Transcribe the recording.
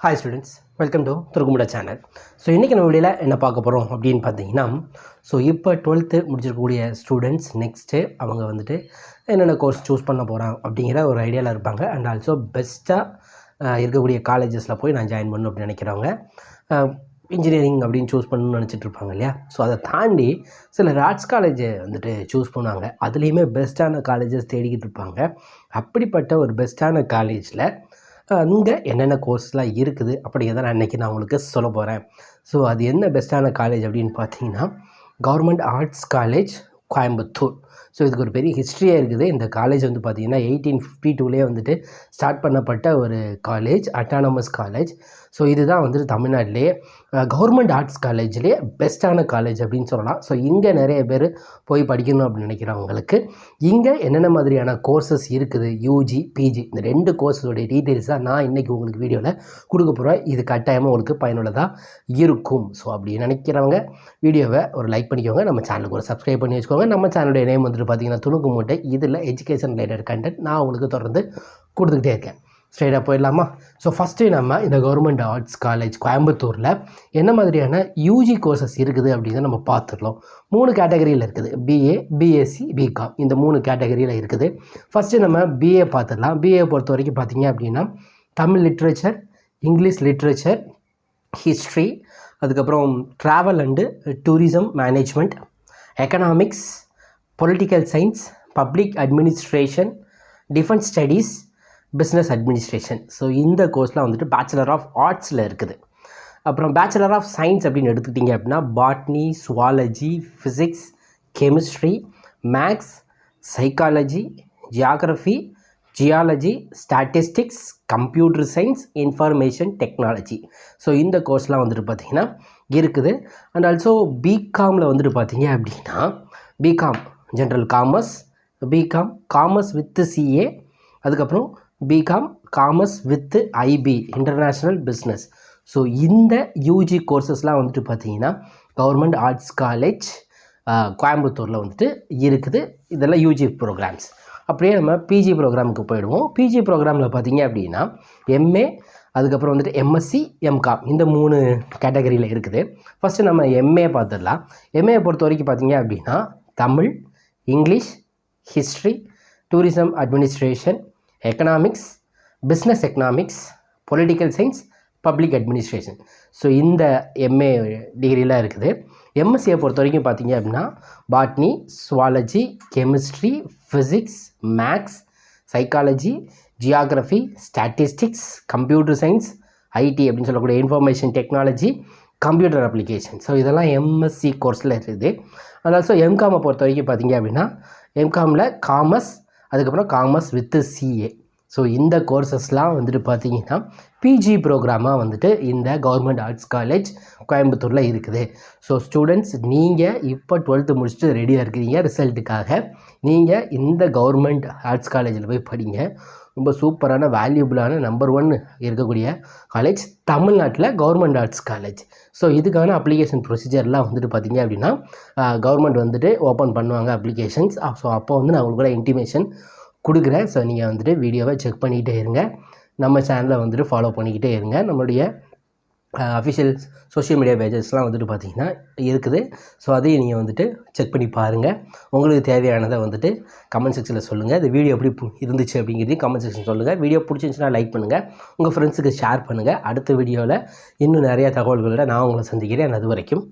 Hi students, welcome to துருக்குமுடா channel. So இன்றைக்கி நம்ம வீடியோவில் என்ன பார்க்க போகிறோம் அப்படின்னு பார்த்தீங்கன்னா, இப்போ 12th முடிச்சிருக்கக்கூடிய ஸ்டூடெண்ட்ஸ் நெக்ஸ்ட்டு அவங்க வந்துட்டு என்னென்ன கோர்ஸ் சூஸ் பண்ண போகிறாங்க அப்படிங்கிற ஒரு ஐடியாவில் இருப்பாங்க. அண்ட் ஆல்சோ பெஸ்ட்டாக இருக்கக்கூடிய காலேஜஸில் போய் நான் ஜாயின் பண்ணணும் அப்படின்னு நினைக்கிறவங்க, இன்ஜினியரிங் அப்படின்னு சூஸ் பண்ணணும்னு நினச்சிட்டு இருப்பாங்க இல்லையா. ஸோ அதை தாண்டி சில ஆர்ட்ஸ் காலேஜை வந்துட்டு சூஸ் பண்ணுவாங்க. அதுலேயுமே பெஸ்ட்டான காலேஜஸ் தேடிக்கிட்டு இருப்பாங்க. அப்படிப்பட்ட ஒரு பெஸ்ட்டான காலேஜில் அங்கே என்னென்ன கோர்ஸ்லாம் இருக்குது அப்படிங்கிறத நான் உங்களுக்கு சொல்ல போகிறேன். ஸோ அது என்ன பெஸ்ட்டான காலேஜ் அப்படின்னு பார்த்தீங்கன்னா, government arts college Coimbatore. So இதுக்கு ஒரு பெரிய ஹிஸ்ட்ரியே இருக்குது. இந்த காலேஜ் வந்து பார்த்திங்கன்னா 1852 வந்துட்டு ஸ்டார்ட் பண்ணப்பட்ட ஒரு காலேஜ், அட்டானமஸ் காலேஜ். ஸோ இதுதான் வந்துட்டு தமிழ்நாட்டிலேயே கவர்மெண்ட் ஆர்ட்ஸ் காலேஜ்லேயே பெஸ்ட்டான காலேஜ் அப்படின்னு சொல்லலாம். ஸோ இங்கே நிறைய பேர் போய் படிக்கணும் அப்படின்னு நினைக்கிறவங்களுக்கு இங்கே என்னென்ன மாதிரியான கோர்சஸ் இருக்குது, யூஜி பிஜி, இந்த 2 கோர்ஸோடைய டீட்டெயில்ஸ் தான் நான் இன்றைக்கி உங்களுக்கு வீடியோவில் கொடுக்க போகிறேன். இது கட்டாயமாக உங்களுக்கு பயனுள்ளதாக இருக்கும். ஸோ அப்படி நினைக்கிறவங்க வீடியோவை ஒரு லைக் பண்ணிக்கோங்க, நம்ம சேனலுக்கு ஒரு சப்ஸ்கிரைப் பண்ணி வச்சுக்கோங்க. நம்ம சேனலுடைய நேம் வந்துட்டு பார்த்திங்கன்னா துணுக்கு மூட்டை. இதில் எஜுகேஷன் ரிலேட்டட் கண்டென்ட் நான் உங்களுக்கு தொடர்ந்து கொடுத்துக்கிட்டே இருக்கேன். ஸ்ட்ரெயிட்டாக போயிடலாமா? ஸோ ஃபஸ்ட்டு நம்ம இந்த கவர்மெண்ட் ஆர்ட்ஸ் காலேஜ் கோயம்புத்தூரில் என்ன மாதிரியான யூஜி கோர்சஸ் இருக்குது அப்படிங்கிறத நம்ம பார்த்துடலாம். 3 கேட்டகரியில் இருக்குது. பிஏ, பிஎஸ்சி, பிகாம், இந்த 3 கேட்டகரியில் இருக்குது. ஃபஸ்ட்டு நம்ம பிஏ பார்த்துடலாம். பிஏ பொறுத்த வரைக்கும் பார்த்திங்க அப்படின்னா Tamil literature, English literature, history, அதுக்கப்புறம் travel and tourism management, economics, political science, public administration, defence studies, business administration. So இந்த கோர்ஸ்லாம் வந்துட்டு பேச்சுலர் ஆஃப் ஆர்ட்ஸில் இருக்குது. அப்புறம் பேச்சுலர் ஆஃப் சயின்ஸ் அப்படின்னு எடுத்துக்கிட்டிங்க அப்படின்னா botany, zoology, physics, chemistry, maths, psychology, geography, geology, statistics, computer science, information technology. So இந்த கோர்ஸ்லாம் வந்துட்டு பார்த்திங்கன்னா இருக்குது. அண்ட் ஆல்சோ பிகாமில் வந்துட்டு பார்த்திங்க அப்படின்னா BCom general commerce, BCom commerce with CA, அதுக்கப்புறம் BCom commerce with IB international business. So இந்த யூஜி கோர்சஸ்லாம் வந்துட்டு பார்த்திங்கன்னா கவர்மெண்ட் ஆர்ட்ஸ் காலேஜ் கோயம்புத்தூரில் வந்துட்டு இருக்குது. இதெல்லாம் யூஜி ப்ரோக்ராம்ஸ். அப்படியே நம்ம பிஜி ப்ரோக்ராமுக்கு போயிடுவோம். பிஜி ப்ரோக்ராமில் பார்த்திங்க அப்படின்னா எம்ஏ, அதுக்கப்புறம் வந்துட்டு எம்எஸ்சி, எம்காம், இந்த 3 கேட்டகரியில் இருக்குது. ஃபஸ்ட்டு நம்ம எம்ஏ பார்த்துடலாம். எம்ஏ பொறுத்த வரைக்கும் பார்த்திங்க அப்படின்னா Tamil, English, history, tourism administration, economics, business economics, political science, public administration. So இந்த எம்ஏ டிகிரிலாம் இருக்குது. எம்எஸ்சியை பொறுத்த வரைக்கும் பார்த்திங்க அப்படின்னா botany, zoology, chemistry, physics, maths, psychology, geography, statistics, computer science, IT அப்படின்னு சொல்லக்கூடிய information technology, computer application. So இதெல்லாம் எம்எஸ்சி கோர்ஸில் இருக்குது. அண்ட் ஆல்சோ எம்காமை பொறுத்த வரைக்கும் பார்த்திங்க அப்படின்னா எம்காமில் காமர்ஸ், அதுக்கப்புறம் காமர்ஸ் வித் சிஏ. ஸோ இந்த கோர்சஸ்லாம் வந்துட்டு பார்த்திங்கன்னா பிஜி ப்ரோக்ராமாக வந்துட்டு இந்த கவர்மெண்ட் ஆர்ட்ஸ் காலேஜ் கோயம்புத்தூரில் இருக்குது. ஸோ ஸ்டூடெண்ட்ஸ், நீங்கள் இப்போ 12th முடிச்சுட்டு ரெடியாக இருக்கிறீங்க ரிசல்ட்டுக்காக, நீங்கள் இந்த கவர்மெண்ட் ஆர்ட்ஸ் காலேஜில் போய் படிங்க. ரொம்ப சூப்பரான வேல்யூபிளான நம்பர் 1 இருக்கக்கூடிய காலேஜ் தமிழ்நாட்டில் கவர்மெண்ட் ஆர்ட்ஸ் காலேஜ். ஸோ இதுக்கான அப்ளிகேஷன் ப்ரொசீஜர்லாம் வந்துட்டு பார்த்திங்க அப்படின்னா கவர்மெண்ட் வந்துட்டு ஓப்பன் பண்ணுவாங்க அப்ளிகேஷன்ஸ். ஸோ அப்போ வந்து நான் உங்களுக்கு கூட இன்டிமேஷன் கொடுக்குறேன். ஸோ நீங்கள் வந்துட்டு வீடியோவை செக் பண்ணிக்கிட்டே இருங்க, நம்ம சேனலை வந்துட்டு ஃபாலோ பண்ணிக்கிட்டே இருங்க. நம்மளுடைய அஃபிஷியல் சோஷியல் மீடியா பேஜஸ்லாம் வந்துட்டு பார்த்திங்கன்னா இருக்குது. ஸோ அதையும் நீங்கள் வந்துட்டு செக் பண்ணி பாருங்கள். உங்களுக்கு தேவையானதை வந்துட்டு கமெண்ட் செக்ஷனில் சொல்லுங்கள். இந்த வீடியோ எப்படி இருந்துச்சு அப்படிங்கிறதையும் கமெண்ட் செக்ஷன் சொல்லுங்கள். வீடியோ பிடிச்சிருந்துச்சுன்னா லைக் பண்ணுங்கள், உங்கள் ஃப்ரெண்ட்ஸுக்கு ஷேர் பண்ணுங்கள். அடுத்த வீடியோவில் இன்னும் நிறையா தகவல்களோட நான் உங்களை சந்திக்கிறேன். அது வரைக்கும்